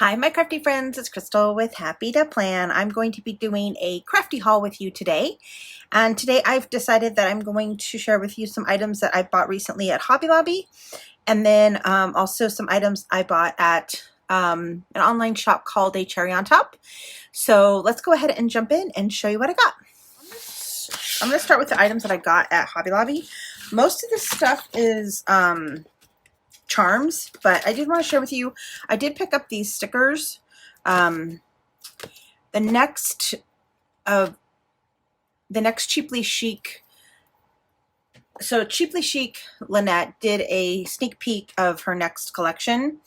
Hi, my crafty friends, it's Crystal with Happy to Plan. I'm going to be doing a crafty haul with you today. And today I've decided that I'm going to share with you some items that I bought recently at Hobby Lobby. And then also some items I bought at an online shop called A Cherry on Top. So let's go ahead and jump in and show you what I got. I'm going to start with the items that I got at Hobby Lobby. Most of this stuff is charms, but I did want to share with you, I did pick up these stickers. The next Cheaply Chic, so Cheaply Chic Lynette did a sneak peek of her next collection,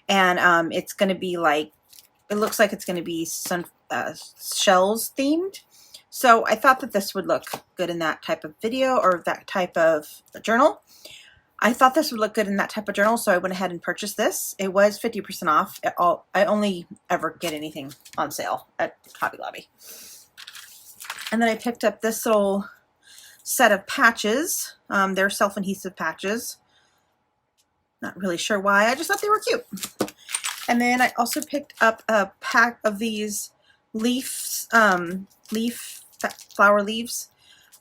and it's going to be like, it looks like it's going to be some shells themed. So I thought that this would look good in that type of video or that type of journal. I thought this would look good in that type of journal, so I went ahead and purchased this. It was 50% off. I only ever get anything on sale at Hobby Lobby. And then I picked up this little set of patches. They're self-adhesive patches. Not really sure why. I just thought they were cute. And then I also picked up a pack of these flower leaves.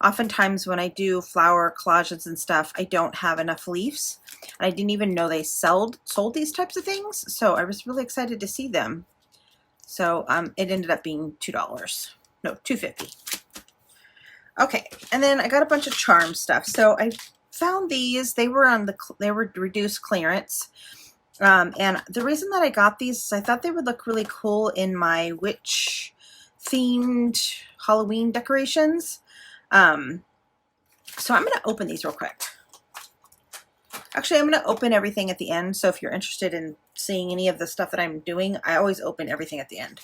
Oftentimes when I do flower collages and stuff, I don't have enough leaves. And I didn't even know they sold these types of things. So I was really excited to see them. So it ended up being $2. No, $2.50. Okay, and then I got a bunch of charm stuff. So I found these. They were reduced clearance. And the reason that I got these is I thought they would look really cool in my witch themed Halloween decorations. So I'm going to open these real quick. Actually, I'm going to open everything at the end. So if you're interested in seeing any of the stuff that I'm doing, I always open everything at the end.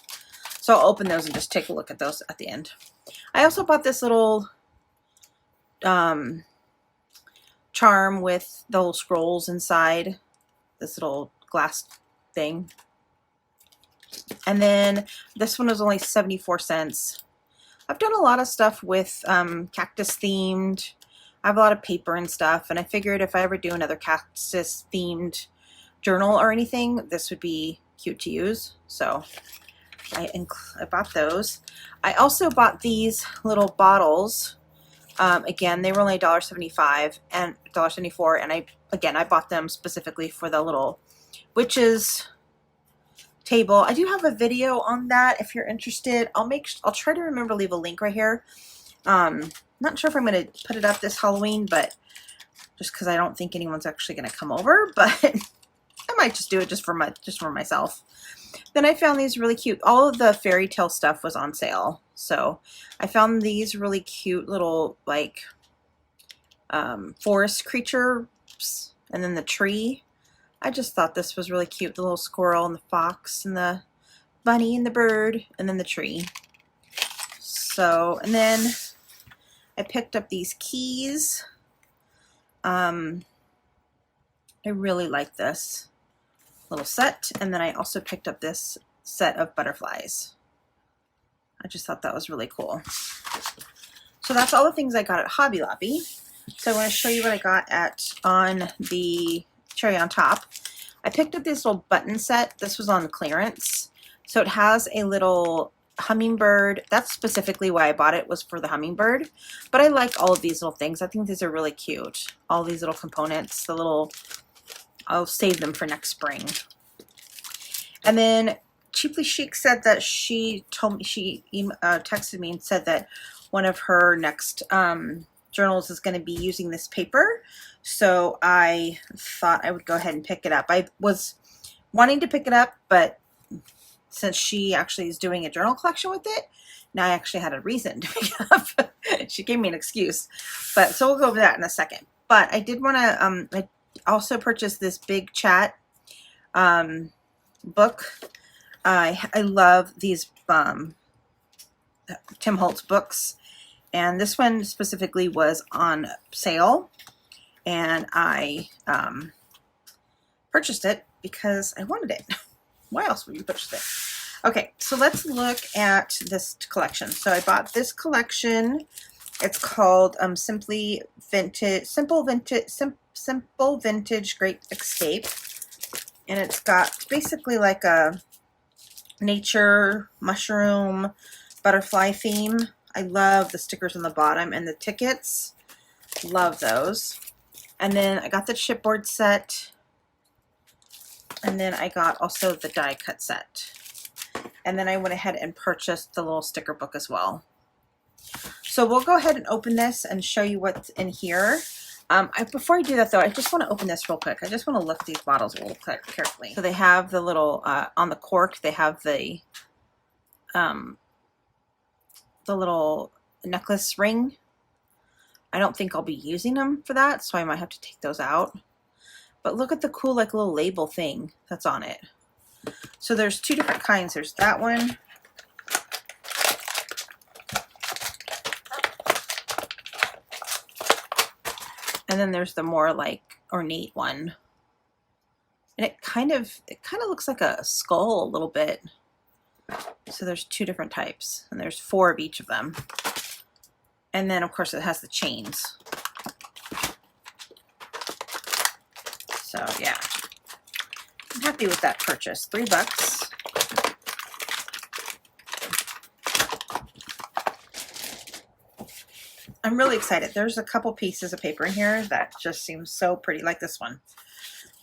So I'll open those and just take a look at those at the end. I also bought this little charm with the little scrolls inside. This little glass thing. And then this one was only 74 cents. I've done a lot of stuff with cactus themed. I have a lot of paper and stuff, and I figured if I ever do another cactus themed journal or anything, this would be cute to use. So I bought those. I also bought these little bottles. Again, they were only $1.75 and $1.74, and I bought them specifically for the little witches table. I do have a video on that if you're interested. I'll try to remember to leave a link right here. Not sure if I'm going to put it up this Halloween, but just because I don't think anyone's actually going to come over, but I might just do it just for myself. Then I found these really cute. All of the fairy tale stuff was on sale, so I found these really cute little like forest creatures, and then the tree. I just thought this was really cute. The little squirrel and the fox and the bunny and the bird and then the tree. So, and then I picked up these keys. I really like this little set. And then I also picked up this set of butterflies. I just thought that was really cool. So that's all the things I got at Hobby Lobby. So I want to show you what I got on the Cherry on Top. I picked up this little button set. This was on clearance. So it has a little hummingbird. That's specifically why I bought it, was for the hummingbird. But I like all of these little things. I think these are really cute. All these little components, I'll save them for next spring. And then Cheaply Chic said that she texted me and said that one of her next journals is going to be using this paper. So I thought I would go ahead and pick it up. I was wanting to pick it up, but since she actually is doing a journal collection with it, now I actually had a reason to pick it up. She gave me an excuse, but so we'll go over that in a second. But I did want to, I also purchased this Big Chat book. I love these Tim Holtz books. And this one specifically was on sale, and I purchased it because I wanted it. Why else would you purchase it? Okay, so let's look at this collection. So I bought this collection. It's called Simple Vintage Great Escape, and it's got basically like a nature, mushroom, butterfly theme. I love the stickers on the bottom and the tickets. Love those. And then I got the chipboard set. And then I got also the die cut set. And then I went ahead and purchased the little sticker book as well. So we'll go ahead and open this and show you what's in here. Before I do that though, I just want to open this real quick. I just want to lift these bottles a little carefully. So they have the little, on the cork, they have the little necklace ring. I don't think I'll be using them for that, so I might have to take those out. But look at the cool like little label thing that's on it. So there's two different kinds. There's that one. And then there's the more like ornate one. And it kind of looks like a skull a little bit. So there's two different types, and there's 4 of each of them. And then of course it has the chains. So yeah, I'm happy with that purchase. $3. I'm really excited. There's a couple pieces of paper in here that just seem so pretty, like this one.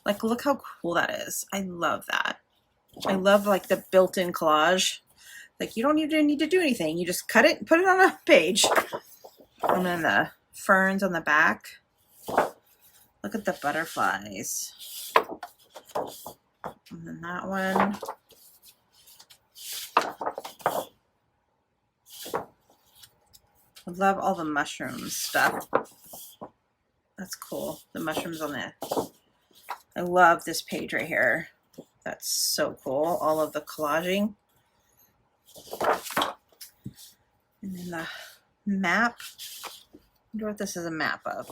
Like, look how cool that is. I love that. I love like the built-in collage. Like, you don't even need to do anything. You just cut it and put it on a page. And then the ferns on the back. Look at the butterflies. And then that one. I love all the mushroom stuff. That's cool. The mushrooms on there. I love this page right here. That's so cool. All of the collaging. And then the map. I wonder what this is a map of.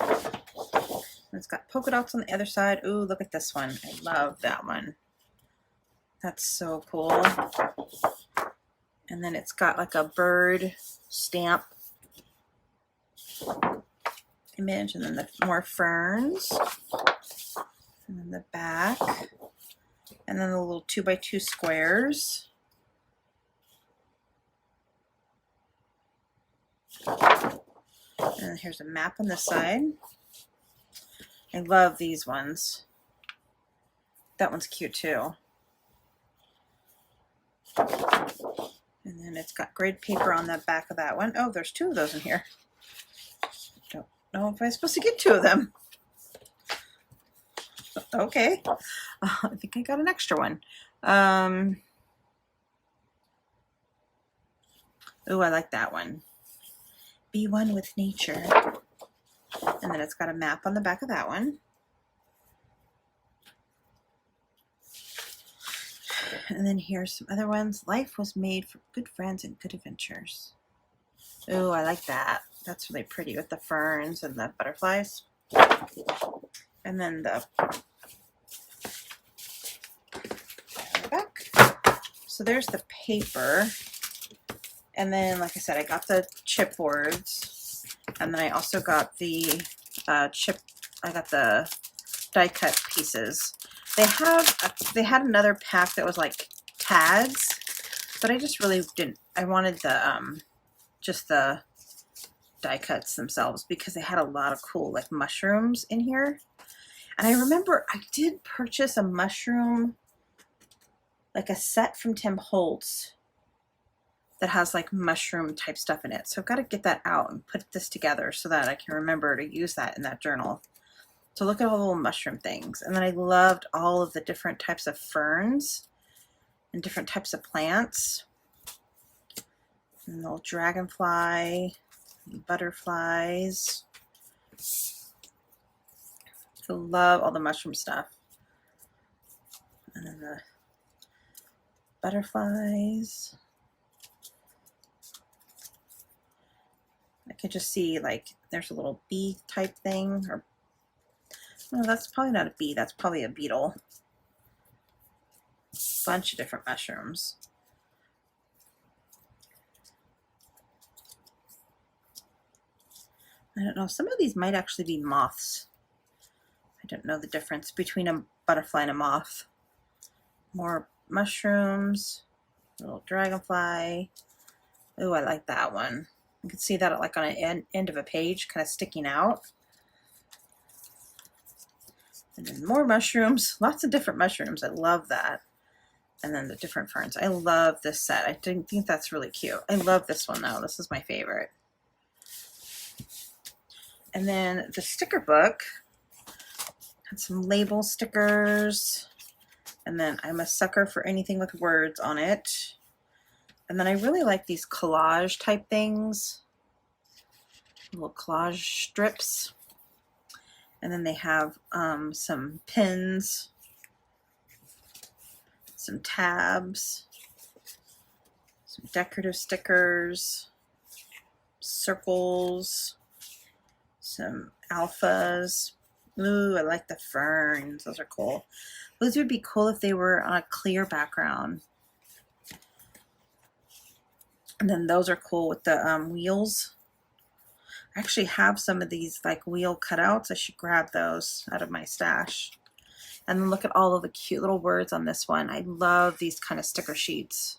And it's got polka dots on the other side. Ooh, look at this one. I love that one. That's so cool. And then it's got like a bird stamp image, and then the more ferns, and then the back, and then the little 2x2 squares. And here's a map on this side. I love these ones. That one's cute too. And then it's got grid paper on the back of that one. Oh, there's 2 of those in here. Don't know if I'm supposed to get 2 of them. Okay. I think I got an extra one. Oh, I like that one. Be one with nature. And then it's got a map on the back of that one. And then here's some other ones. Life was made for good friends and good adventures. Oh, I like that. That's really pretty with the ferns and the butterflies. And then the back. So there's the paper. And then, like I said, I got the chipboards. And then I also got the I got the die cut pieces. They had another pack that was like tags, but I just really didn't. I wanted the just the die cuts themselves because they had a lot of cool like mushrooms in here. And I remember I did purchase a mushroom, like a set from Tim Holtz that has like mushroom type stuff in it. So I've got to get that out and put this together so that I can remember to use that in that journal. So look at all the little mushroom things. And then I loved all of the different types of ferns and different types of plants. And little dragonfly, butterflies. I love all the mushroom stuff. And then the butterflies. I could just see like there's a little bee type thing, or no, that's probably not a bee, that's probably a beetle. Bunch of different mushrooms. I don't know, some of these might actually be moths. I don't know the difference between a butterfly and a moth. More mushrooms. Little dragonfly. Oh, I like that one. You can see that like on an end of a page, kind of sticking out. And then more mushrooms, lots of different mushrooms. I love that. And then the different ferns. I love this set. I think that's really cute. I love this one though. This is my favorite. And then the sticker book had some label stickers. And then I'm a sucker for anything with words on it. And then I really like these collage type things. Little collage strips. And then they have some pins, some tabs, some decorative stickers, circles, some alphas. Ooh, I like the ferns. Those are cool. Those would be cool if they were on a clear background. And then those are cool with the wheels. I actually have some of these like wheel cutouts. I should grab those out of my stash. And then look at all of the cute little words on this one. I love these kind of sticker sheets.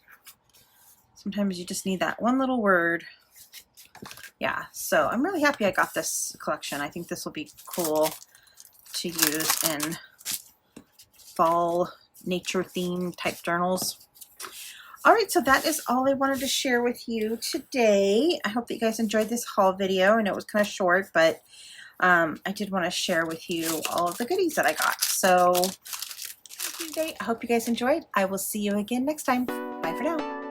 Sometimes you just need that one little word. Yeah, so I'm really happy I got this collection. I think this will be cool to use in fall nature theme type journals. All right, so that is all I wanted to share with you today. I hope that you guys enjoyed this haul video. I know it was kind of short, but I did want to share with you all of the goodies that I got. So thank you today. I hope you guys enjoyed. I will see you again next time. Bye for now.